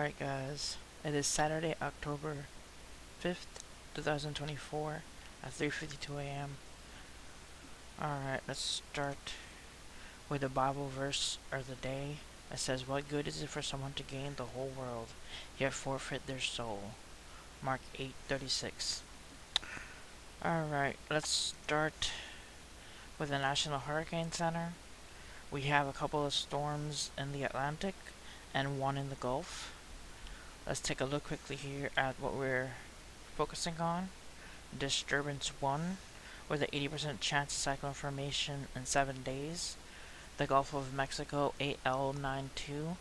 Alright guys, it is Saturday, October 5th, 2024 at 3:52 a.m. Alright, let's start with the Bible verse of the day. It says, "What good is it for someone to gain the whole world, yet forfeit their soul?" Mark 8:36. Alright, let's start with the National Hurricane Center. We have a couple of storms in the Atlantic and one in the Gulf. Let's take a look quickly here at what we're focusing on. Disturbance 1, with an 80% chance of cyclone formation in 7 days. The Gulf of Mexico, AL92.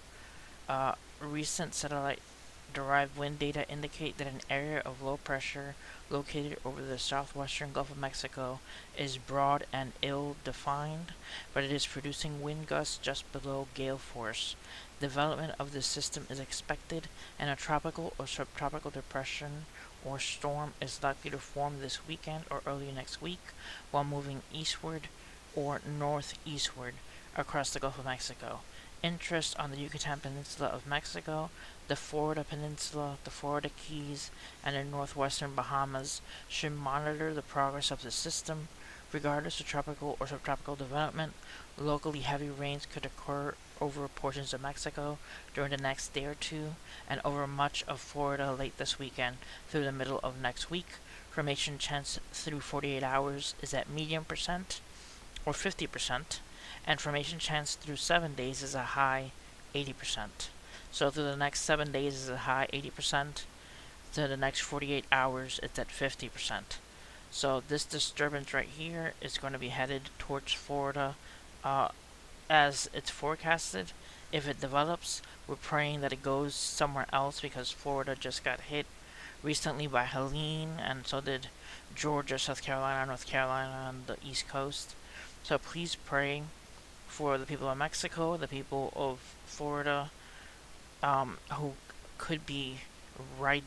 Recent satellite-derived wind data indicate that an area of low pressure located over the southwestern Gulf of Mexico is broad and ill-defined, but it is producing wind gusts just below gale force. Development of this system is expected, and a tropical or subtropical depression or storm is likely to form this weekend or early next week while moving eastward or northeastward across the Gulf of Mexico. Interest on the Yucatan Peninsula of Mexico, the Florida Peninsula, the Florida Keys, and the northwestern Bahamas should monitor the progress of the system. Regardless of tropical or subtropical development, locally heavy rains could occur over portions of Mexico during the next day or two, and over much of Florida late this weekend through the middle of next week. Formation chance through 48 hours is at medium percent or 50%, and formation chance through 7 days is a high 80%. So through the next 7 days is a high 80%, through the next 48 hours it's at 50%. So this disturbance right here is going to be headed towards Florida as it's forecasted. If it develops, we're praying that it goes somewhere else, because Florida just got hit recently by Helene, and so did Georgia, South Carolina, North Carolina, on the East Coast. So please pray for the people of Mexico, the people of Florida, who could be right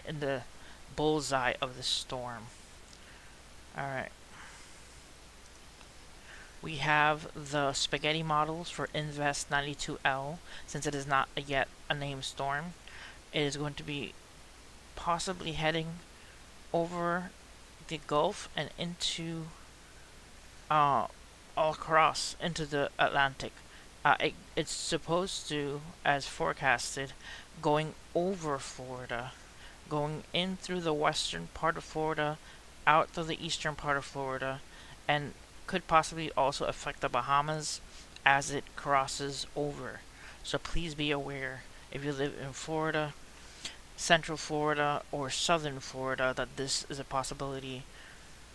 in the bullseye of the storm. Alright. We have the spaghetti models for Invest 92L, since it is not yet a named storm. It is going to be possibly heading over the Gulf and into all across into the Atlantic. It's supposed to, as forecasted, going over Florida, going in through the western part of Florida, out through the eastern part of Florida, and could possibly also affect the Bahamas as it crosses over. So please be aware, if you live in Florida, Central Florida, or Southern Florida, that this is a possibility,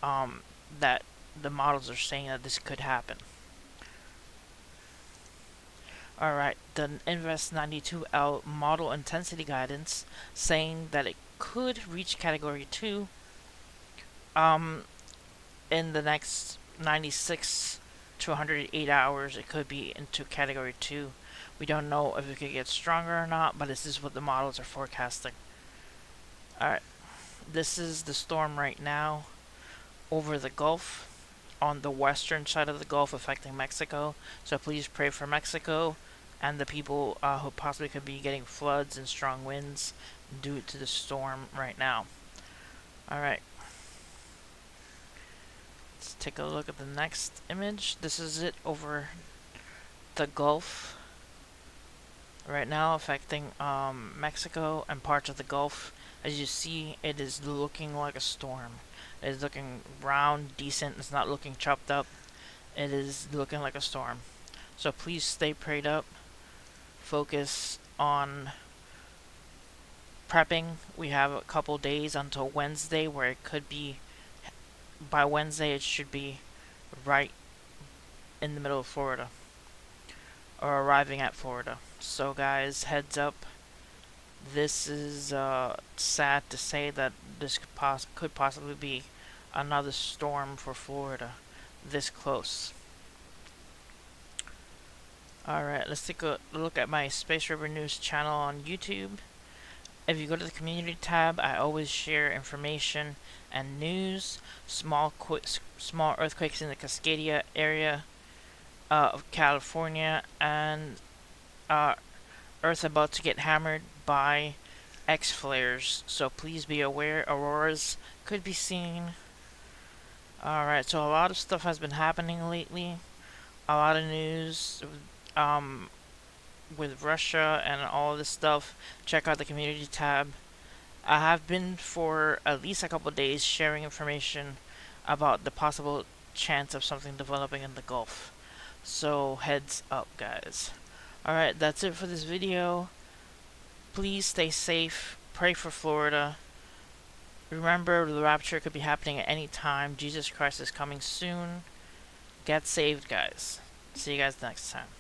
that the models are saying that this could happen. Alright, the Invest 92L model intensity guidance saying that it could reach Category 2 in the next 96 to 108 hours. It could be into Category 2. We don't know if it could get stronger or not, but this is what the models are forecasting. Alright, this is the storm right now over the Gulf, on the western side of the Gulf, affecting Mexico. So please pray for Mexico and the people who possibly could be getting floods and strong winds due to the storm right now. Alright. Let's take a look at the next image. This is it over the Gulf right now, affecting Mexico and parts of the Gulf. As you see, it is looking like a storm. It is looking round, decent. It's not looking chopped up. It is looking like a storm. So please stay prayed up. Focus on prepping. We have a couple days until Wednesday, where it could be, by Wednesday it should be right in the middle of Florida, or arriving at Florida. So guys, heads up. This is sad to say that this could possibly be another storm for Florida this close. Alright, let's take a look at my Space River News channel on YouTube. If you go to the community tab, I always share information and news. Small earthquakes in the Cascadia area of California, and Earth about to get hammered by X flares, so please be aware auroras could be seen. Alright, so a lot of stuff has been happening lately. A lot of news um, with Russia and all this stuff. Check out the community tab. I have been for at least a couple days sharing information about the possible chance of something developing in the Gulf. So heads up, guys. Alright, that's it for this video. Please stay safe. Pray for Florida. Remember, the rapture could be happening at any time. Jesus Christ is coming soon. Get saved, guys. See you guys next time.